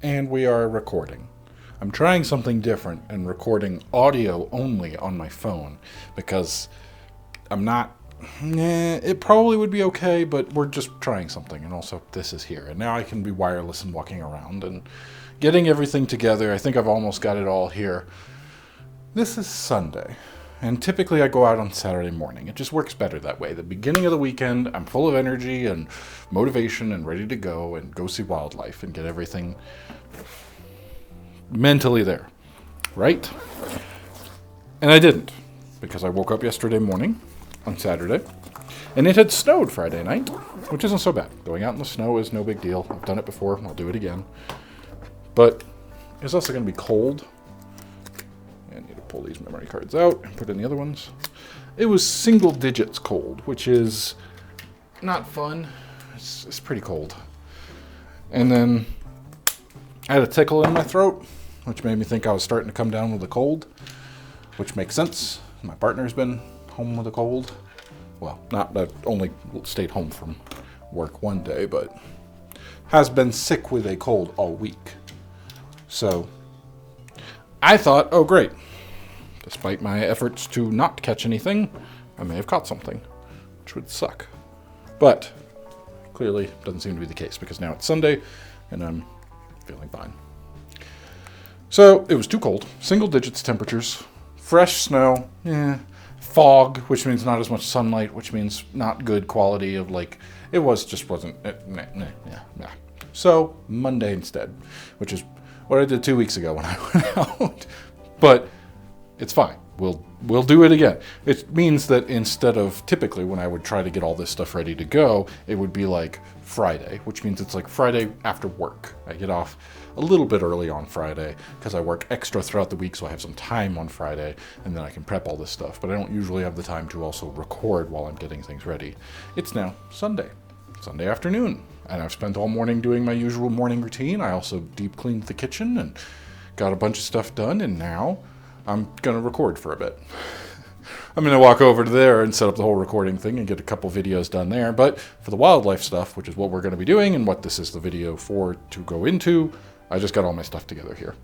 and we are recording. I'm trying something different and recording audio only on my phone because I'm not. It probably would be okay, but we're just trying something, and also this is here. And now I can be wireless and walking around and getting everything together. I think I've almost got it all here. This is Sunday, and typically I go out on Saturday morning. It just works better that way. The beginning of the weekend, I'm full of energy and motivation and ready to go see wildlife and get everything mentally there, right? And I didn't, because I woke up yesterday morning on Saturday, and it had snowed Friday night, which isn't so bad. Going out in the snow is no big deal. I've done it before, and I'll do it again. But it's also going to be cold. I need to pull these memory cards out and put in the other ones. It was single digits cold, which is not fun. It's pretty cold. And then I had a tickle in my throat, which made me think I was starting to come down with a cold, which makes sense. My partner's been home with a cold. Well, I've only stayed home from work one day, but has been sick with a cold all week. So I thought, oh great, despite my efforts to not catch anything, I may have caught something, which would suck. But clearly doesn't seem to be the case, because now it's Sunday and I'm feeling fine. So it was too cold, single digits temperatures, fresh snow, fog, which means not as much sunlight, which means not good quality of wasn't. So Monday instead, which is what I did 2 weeks ago when I went out. But it's fine. We'll do it again. It means that instead of typically when I would try to get all this stuff ready to go, it would be like Friday, which means it's like Friday after work. I get off a little bit early on Friday because I work extra throughout the week, so I have some time on Friday, and then I can prep all this stuff. But I don't usually have the time to also record while I'm getting things ready. It's now Sunday afternoon, and I've spent all morning doing my usual morning routine. I also deep cleaned the kitchen and got a bunch of stuff done, and now I'm going to record for a bit. I'm going to walk over to there and set up the whole recording thing and get a couple videos done there. But for the wildlife stuff, which is what we're going to be doing and what this is the video for to go into, I just got all my stuff together here.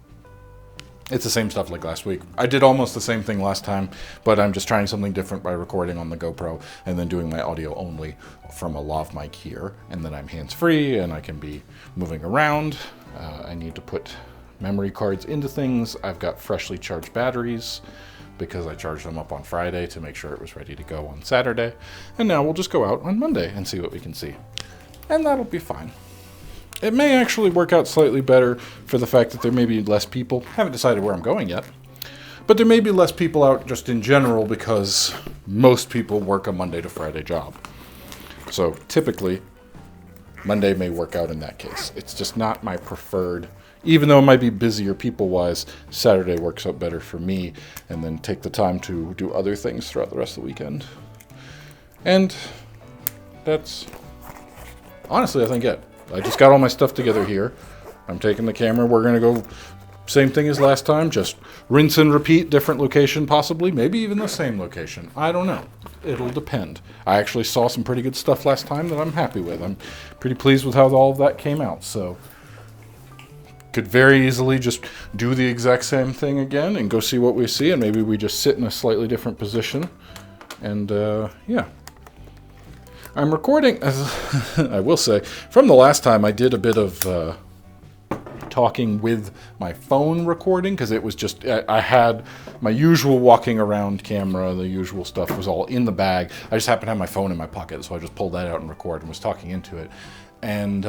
It's the same stuff like last week. I did almost the same thing last time, but I'm just trying something different by recording on the GoPro and then doing my audio only from a lav mic here. And then I'm hands-free and I can be moving around. I need to put memory cards into things. I've got freshly charged batteries because I charged them up on Friday to make sure it was ready to go on Saturday. And now we'll just go out on Monday and see what we can see. And that'll be fine. It may actually work out slightly better for the fact that there may be less people. Haven't decided where I'm going yet. But there may be less people out just in general because most people work a Monday to Friday job. So typically, Monday may work out in that case. It's just not my preferred. Even though it might be busier people-wise, Saturday works out better for me, and then take the time to do other things throughout the rest of the weekend. And that's honestly, I think it. I just got all my stuff together here. I'm taking the camera. We're going to go same thing as last time, just rinse and repeat, different location possibly, maybe even the same location. I don't know. It'll depend. I actually saw some pretty good stuff last time that I'm happy with. I'm pretty pleased with how all of that came out, so could very easily just do the exact same thing again and go see what we see, and maybe we just sit in a slightly different position. And yeah. I'm recording, as I will say, from the last time I did a bit of talking with my phone recording, because it was just, I had my usual walking around camera, the usual stuff was all in the bag. I just happened to have my phone in my pocket, so I just pulled that out and recorded and was talking into it. And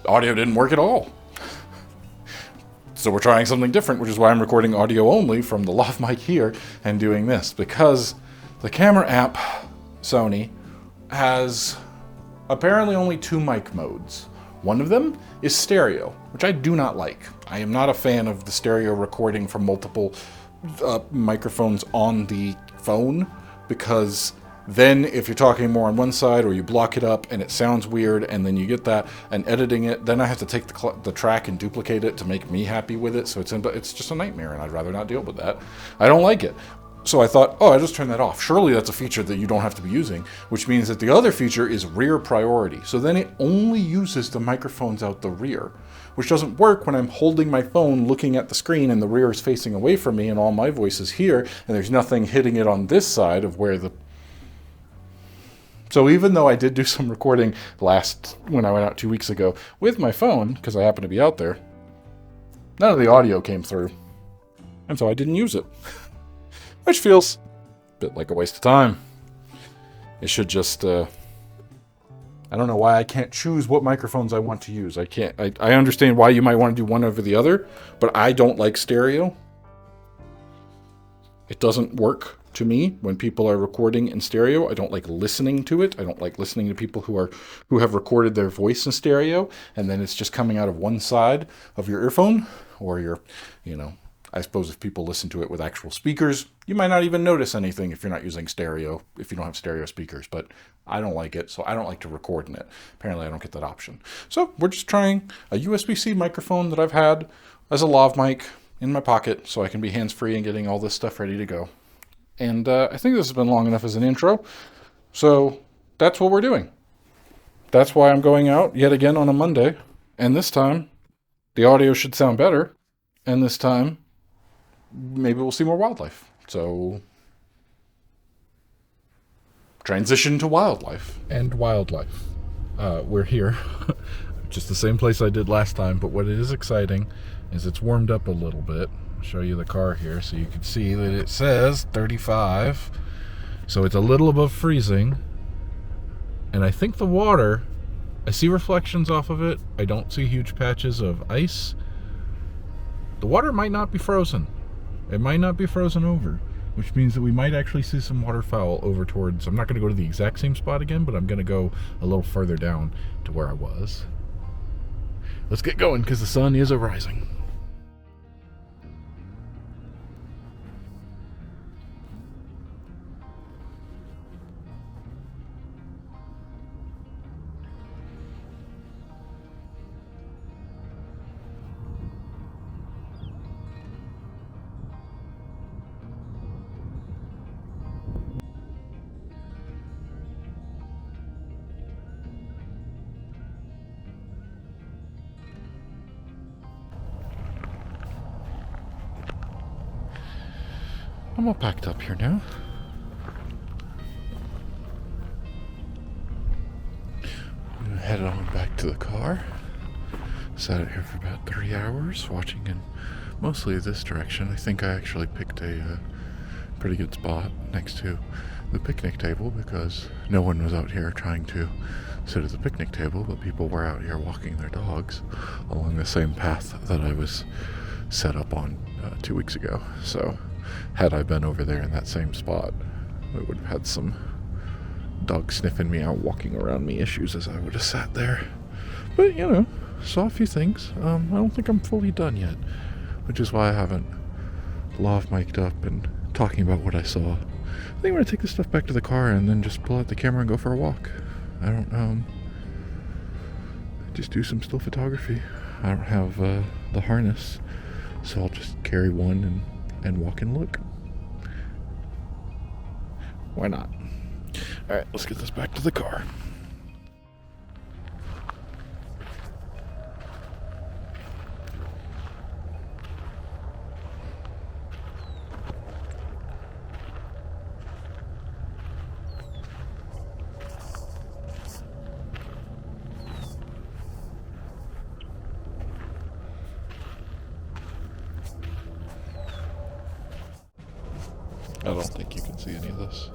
audio didn't work at all. So we're trying something different, which is why I'm recording audio only from the lav mic here and doing this, because the camera app, Sony, has apparently only 2 mic modes. One of them is stereo, which I do not like. I am not a fan of the stereo recording from multiple microphones on the phone, because then if you're talking more on one side or you block it up and it sounds weird and then you get that and editing it, then I have to take the track and duplicate it to make me happy with it. So it's just a nightmare, and I'd rather not deal with that. I don't like it. So I thought, oh, I just turn that off. Surely that's a feature that you don't have to be using, which means that the other feature is rear priority. So then it only uses the microphones out the rear, which doesn't work when I'm holding my phone looking at the screen and the rear is facing away from me and all my voice is here and there's nothing hitting it on this side of where the... So even though I did do some recording when I went out 2 weeks ago with my phone, because I happened to be out there, none of the audio came through. And so I didn't use it. Which feels a bit like a waste of time. It should just, I don't know why I can't choose what microphones I want to use. I understand why you might want to do one over the other, but I don't like stereo. It doesn't work to me when people are recording in stereo. I don't like listening to it. I don't like listening to people who have recorded their voice in stereo, and then it's just coming out of one side of your earphone, or I suppose if people listen to it with actual speakers, you might not even notice anything if you're not using stereo, if you don't have stereo speakers, but I don't like it, so I don't like to record in it. Apparently I don't get that option. So we're just trying a USB-C microphone that I've had as a lav mic in my pocket so I can be hands-free and getting all this stuff ready to go. And I think this has been long enough as an intro, so that's what we're doing. That's why I'm going out yet again on a Monday, and this time the audio should sound better, and this time maybe we'll see more wildlife. So, transition to wildlife. And wildlife. We're here. Just the same place I did last time, but what is exciting is it's warmed up a little bit. I'll show you the car here so you can see that it says 35. So it's a little above freezing. And I think the water, I see reflections off of it. I don't see huge patches of ice. The water might not be frozen. It might not be frozen over, which means that we might actually see some waterfowl over towards... I'm not going to go to the exact same spot again, but I'm going to go a little further down to where I was. Let's get going, because the sun is rising. I'm all packed up here now. I'm gonna head on back to the car. Sat out here for about 3 hours, watching in mostly this direction. I think I actually picked a pretty good spot next to the picnic table because no one was out here trying to sit at the picnic table, but people were out here walking their dogs along the same path that I was set up on 2 weeks ago. So had I been over there in that same spot, we would have had some dog sniffing me out, walking around me issues as I would have sat there. But, saw a few things. I don't think I'm fully done yet, which is why I haven't lav mic'd up and talking about what I saw. I think I'm going to take this stuff back to the car and then just pull out the camera and go for a walk. I don't, just do some still photography. I don't have the harness, so I'll just carry one and walk and look. Why not? Alright, let's get this back to the car. I don't think you can see any of this.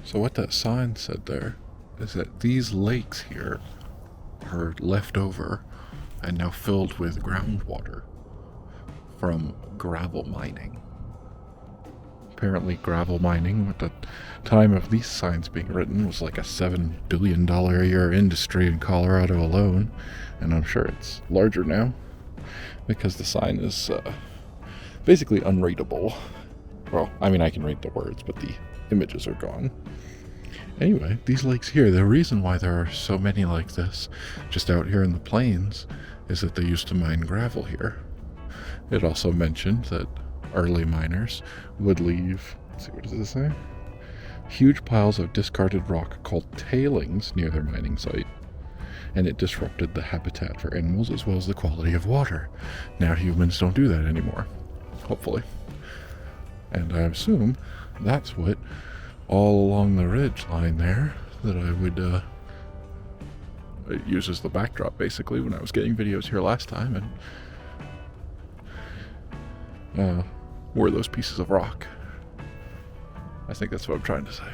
So what that sign said there is that these lakes here are left over and now filled with groundwater from gravel mining. Apparently gravel mining at the time of these signs being written was like a $7 billion a year industry in Colorado alone, and I'm sure it's larger now, because the sign is basically unreadable. Well, I mean, I can read the words, but the images are gone. Anyway, these lakes here, the reason why there are so many like this just out here in the plains is that they used to mine gravel here. It also mentioned that early miners would leave, let's see, what does it say? Huge piles of discarded rock called tailings near their mining site, and it disrupted the habitat for animals as well as the quality of water. Now humans don't do that anymore, hopefully. And I assume that's what all along the ridge line there that I would use as the backdrop basically when I was getting videos here last time, and were those pieces of rock. I think that's what I'm trying to say.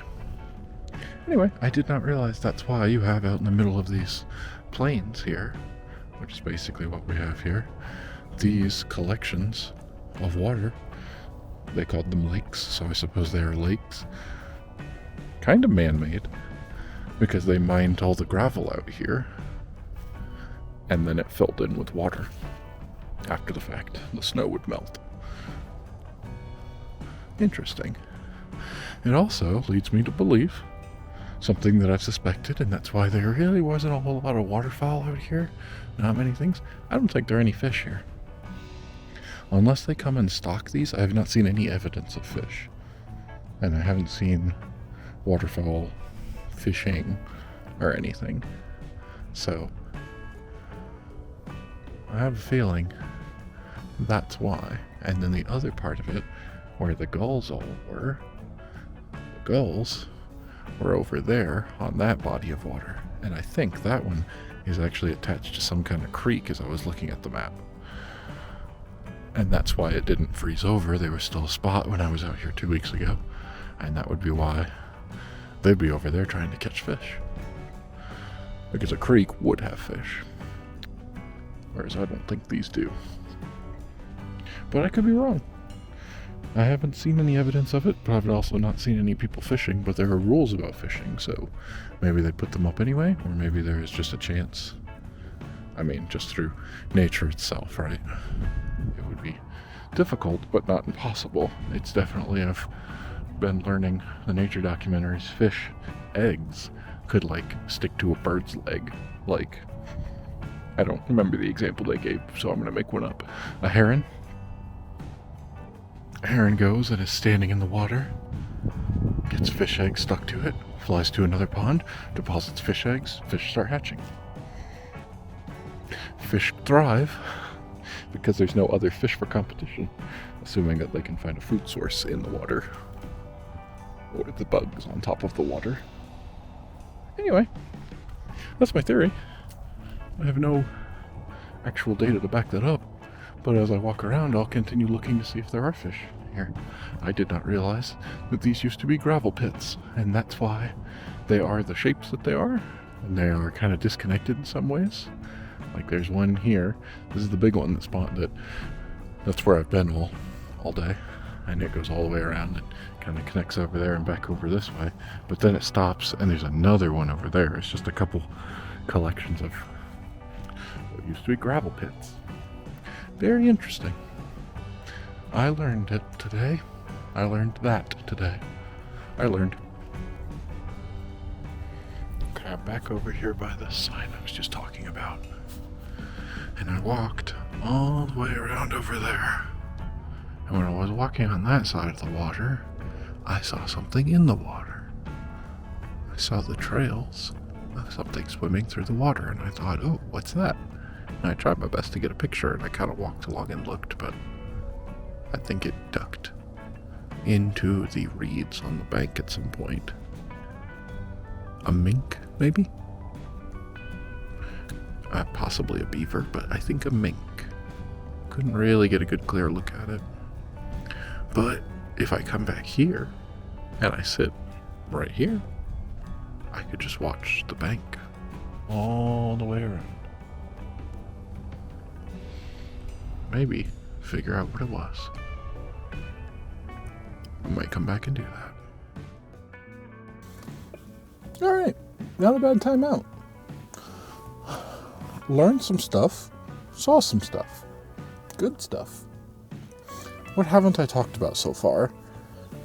Anyway, I did not realize that's why you have out in the middle of these plains here, which is basically what we have here, these collections of water. They called them lakes, so I suppose they are lakes. Kind of man-made, because they mined all the gravel out here, and then it filled in with water. After the fact, the snow would melt. Interesting. It also leads me to believe something that I've suspected, and that's why there really wasn't a whole lot of waterfowl out here. Not many things. I don't think there are any fish here. Unless they come and stock these, I have not seen any evidence of fish. And I haven't seen waterfowl fishing or anything. So, I have a feeling that's why. And then the other part of it, where the gulls all were, the gulls were over there on that body of water. And I think that one is actually attached to some kind of creek as I was looking at the map. And that's why it didn't freeze over. There was still a spot when I was out here 2 weeks ago. And that would be why they'd be over there trying to catch fish. Because a creek would have fish. Whereas I don't think these do. But I could be wrong. I haven't seen any evidence of it, but I've also not seen any people fishing. But there are rules about fishing, so maybe they put them up anyway, or maybe there is just a chance. I mean, just through nature itself, right? It would be difficult, but not impossible. It's definitely, I've been learning the nature documentaries, fish eggs could, like, stick to a bird's leg. Like, I don't remember the example they gave, so I'm going to make one up. A heron. A heron goes and is standing in the water, gets fish eggs stuck to it, flies to another pond, deposits fish eggs, fish start hatching. Fish thrive because there's no other fish for competition, assuming that they can find a food source in the water or the bugs on top of the water. Anyway, that's my theory. I have no actual data to back that up, but as I walk around, I'll continue looking to see if there are fish here. I did not realize that these used to be gravel pits, and that's why they are the shapes that they are, and they are kind of disconnected in some ways. Like there's one here. This is the big one that spawned. That's where I've been all day, and it goes all the way around and kind of connects over there and back over this way. But then it stops, and there's another one over there. It's just a couple collections of what used to be gravel pits. Very interesting. I learned it today. I learned that today. I learned. Okay, I'm back over here by the sign I was just talking about. And I walked all the way around over there. And when I was walking on that side of the water, I saw something in the water. I saw the trails of something swimming through the water, and I thought, oh, what's that? And I tried my best to get a picture, and I kind of walked along and looked, but I think it ducked into the reeds on the bank at some point. A mink, maybe? Possibly a beaver, but I think a mink. Couldn't really get a good clear look at it. But if I come back here and I sit right here, I could just watch the bank all the way around. Maybe figure out what it was. I might come back and do that. Alright, not a bad time out. Learned some stuff, saw some stuff, good stuff. What haven't I talked about so far?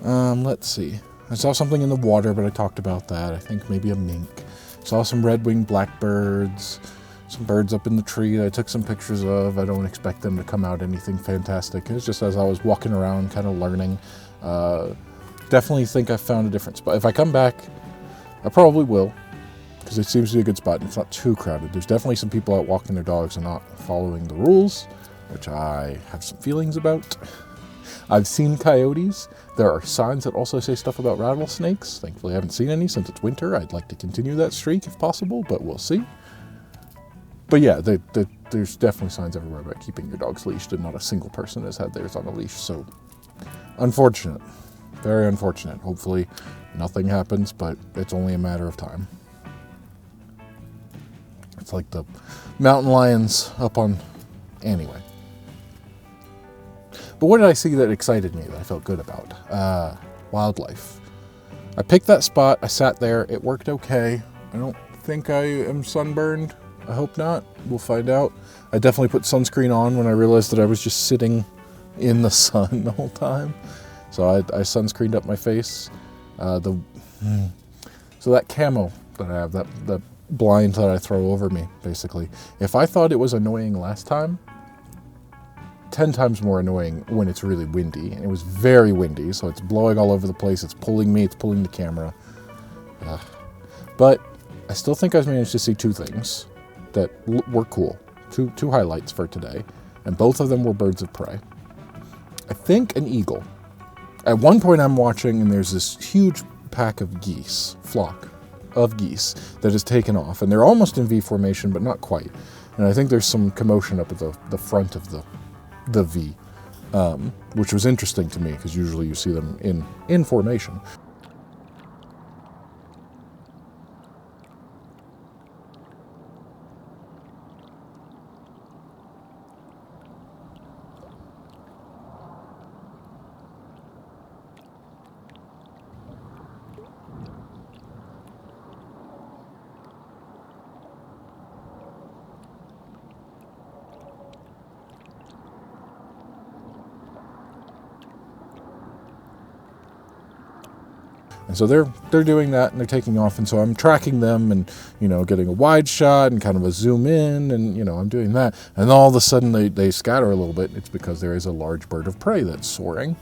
Let's see. I saw something in the water, but I talked about that. I think maybe a mink. Saw some red-winged blackbirds. some birds up in the tree that I took some pictures of. I don't expect them to come out anything fantastic. It's just as I was walking around kind of learning. Definitely think I found a different spot. If I come back, I probably will, because it seems to be a good spot and it's not too crowded. There's definitely some people out walking their dogs and not following the rules, which I have some feelings about. I've seen coyotes. There are signs that also say stuff about rattlesnakes. Thankfully, I haven't seen any since it's winter. I'd like to continue that streak if possible, but we'll see. But yeah, there's definitely signs everywhere about keeping your dogs leashed, and not a single person has had theirs on a leash. So, unfortunate. Very unfortunate. Hopefully, nothing happens, but it's only a matter of time. It's like the mountain lions up on... Anyway. But what did I see that excited me, that I felt good about? Wildlife. I picked that spot. I sat there. It worked okay. I don't think I am sunburned. I hope not. We'll find out. I definitely put sunscreen on when I realized that I was just sitting in the sun the whole time. So I sunscreened up my face. So that camo that I have, that blind that I throw over me, basically. If I thought it was annoying last time, 10 times more annoying when it's really windy. And it was very windy, so it's blowing all over the place. It's pulling me, it's pulling the camera. But I still think I've managed to see two things that were cool. Two highlights for today. And both of them were birds of prey. I think an eagle. At one point I'm watching and there's this huge pack of geese, flock of geese, that has taken off. And they're almost in V formation, but not quite. And I think there's some commotion up at the front of the V, which was interesting to me because usually you see them in formation. And so they're doing that and they're taking off, and so I'm tracking them and, getting a wide shot and kind of a zoom in, and, I'm doing that. And all of a sudden they scatter a little bit. It's because there is a large bird of prey that's soaring.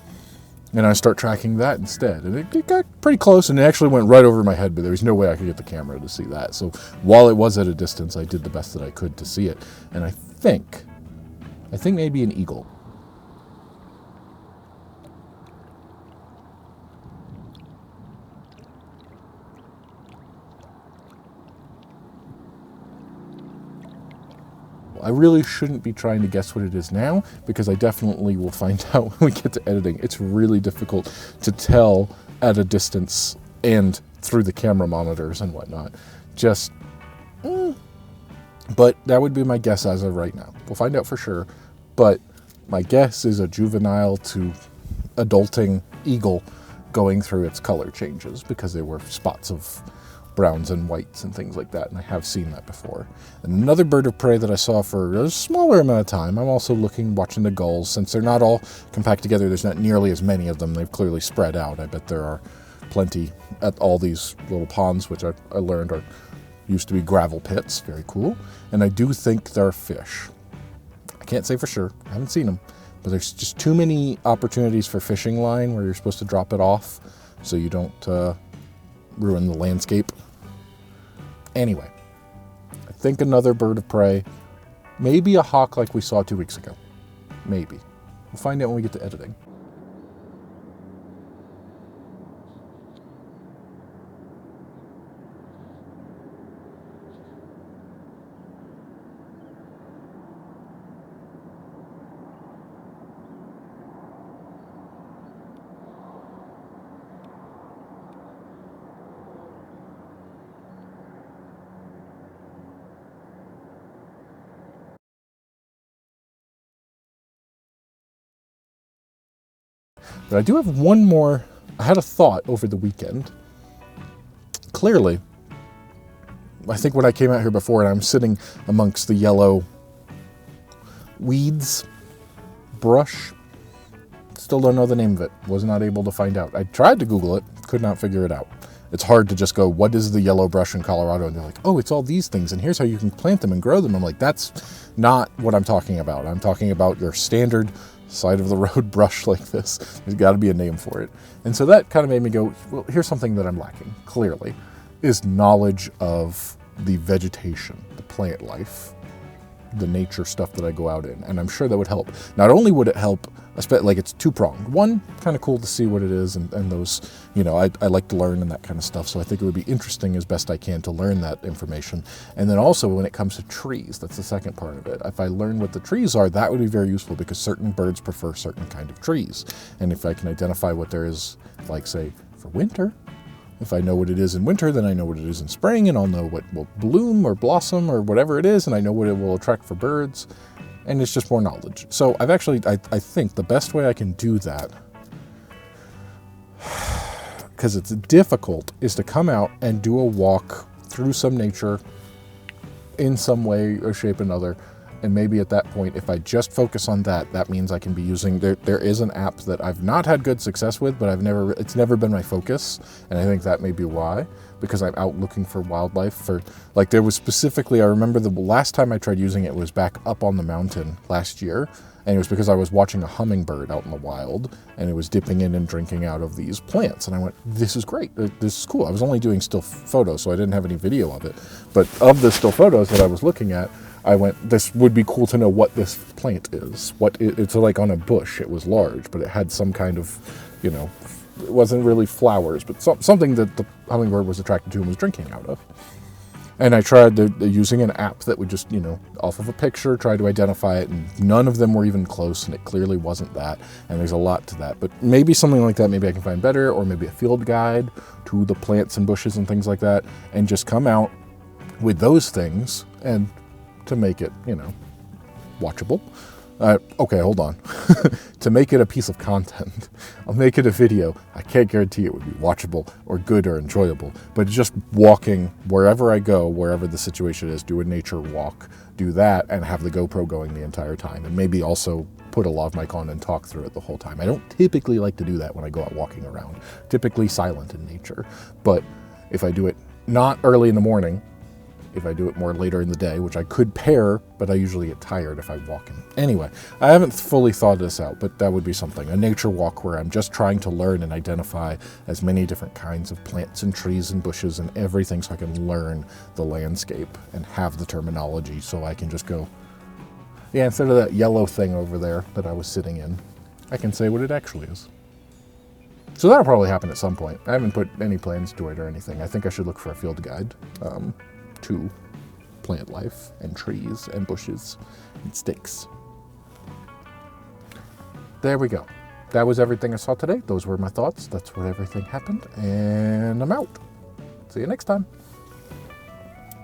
And I start tracking that instead. And it got pretty close, and it actually went right over my head, but there was no way I could get the camera to see that. So while it was at a distance, I did the best that I could to see it. And I think maybe an eagle. I really shouldn't be trying to guess what it is now, because I definitely will find out when we get to editing. It's really difficult to tell at a distance and through the camera monitors and whatnot. But that would be my guess as of right now. We'll find out for sure, but my guess is a juvenile to adulting eagle going through its color changes, because there were spots of browns and whites and things like that, and I have seen that before. And another bird of prey that I saw for a smaller amount of time, I'm also watching the gulls. Since they're not all compact together, there's not nearly as many of them. They've clearly spread out. I bet there are plenty at all these little ponds, which I learned used to be gravel pits. Very cool. And I do think they're fish. I can't say for sure. I haven't seen them. But there's just too many opportunities for fishing line where you're supposed to drop it off so you don't ruin the landscape. Anyway, I think another bird of prey, maybe a hawk like we saw 2 weeks ago. Maybe. We'll find out when we get to editing. But I do have one more. I had a thought over the weekend. Clearly, I think when I came out here before and I'm sitting amongst the yellow weeds, brush, still don't know the name of it. Was not able to find out. I tried to Google it, could not figure it out. It's hard to just go, what is the yellow brush in Colorado? And they're like, oh, it's all these things, and here's how you can plant them and grow them. I'm like, that's not what I'm talking about. I'm talking about your standard side of the road brush like this. There's got to be a name for it. And so that kind of made me go, well, here's something that I'm lacking, clearly, is knowledge of the vegetation, the plant life, the nature stuff that I go out in. And I'm sure that would help. Not only would it help, like it's two-pronged. One, kind of cool to see what it is, and those, you know, I like to learn and that kind of stuff. So I think it would be interesting as best I can to learn that information. And then also when it comes to trees, that's the second part of it. If I learn what the trees are, that would be very useful, because certain birds prefer certain kind of trees. And if I can identify what there is, like say for winter, if I know what it is in winter, then I know what it is in spring, and I'll know what will bloom or blossom or whatever it is, and I know what it will attract for birds, and it's just more knowledge. So I've actually, I think the best way I can do that, because it's difficult, is to come out and do a walk through some nature in some way or shape or another. And maybe at that point, if I just focus on that, that means I can be using, there is an app that I've not had good success with, but it's never been my focus. And I think that may be why, because I'm out looking for wildlife. For like, there was specifically, I remember the last time I tried using it was back up on the mountain last year. And it was because I was watching a hummingbird out in the wild, and it was dipping in and drinking out of these plants. And I went, this is great. This is cool. I was only doing still photos, so I didn't have any video of it. But of the still photos that I was looking at, I went, this would be cool to know what this plant is. It's like on a bush. It was large, but it had some kind of, you know, it wasn't really flowers, but something that the hummingbird was attracted to and was drinking out of. And I tried using an app that would just, you know, off of a picture, try to identify it, and none of them were even close, and it clearly wasn't that. And there's a lot to that. But maybe something like that, maybe I can find better, or maybe a field guide to the plants and bushes and things like that, and just come out with those things, and to make it, you know, watchable. Okay, hold on. To make it a piece of content, I'll make it a video. I can't guarantee it would be watchable or good or enjoyable, but just walking wherever I go, wherever the situation is, do a nature walk, do that, and have the GoPro going the entire time, and maybe also put a lav mic on and talk through it the whole time. I don't typically like to do that when I go out walking around, typically silent in nature, but if I do it not early in the morning, if I do it more later in the day, which I could pair, but I usually get tired if I walk in. Anyway, I haven't fully thought this out, but that would be something. A nature walk where I'm just trying to learn and identify as many different kinds of plants and trees and bushes and everything, so I can learn the landscape and have the terminology, so I can just go, yeah, instead of that yellow thing over there that I was sitting in, I can say what it actually is. So that'll probably happen at some point. I haven't put any plans to it or anything. I think I should look for a field guide to plant life and trees and bushes and sticks. There we go. That was everything I saw today. Those were my thoughts. That's where everything happened, and I'm out. See you next time.